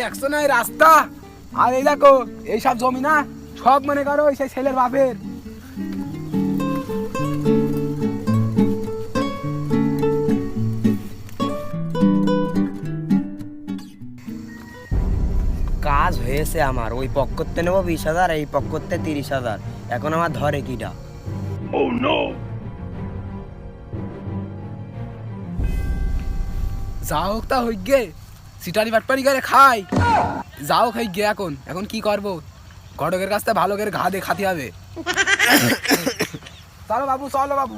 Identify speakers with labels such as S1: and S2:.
S1: দেখছো না এই রাস্তা, আর এই দেখো এইসব জমি না সব মনে করো সেই ছেলের বাপের।
S2: কাজ হয়েছে আমার, ওই পক্ষতে নেবো 20,000, এই পক্ষতে 30,000। এখন আমার ধরে কিটা?
S1: যা হোক তা হই গে, সিটারি বাটপারি করে খাই, যাও খাই গে। এখন এখন কি করবো, ঘটকের কাছ থেকে ভালো করে ঘা দিয়ে খাতে হবে। চলো বাবু, চলো বাবু।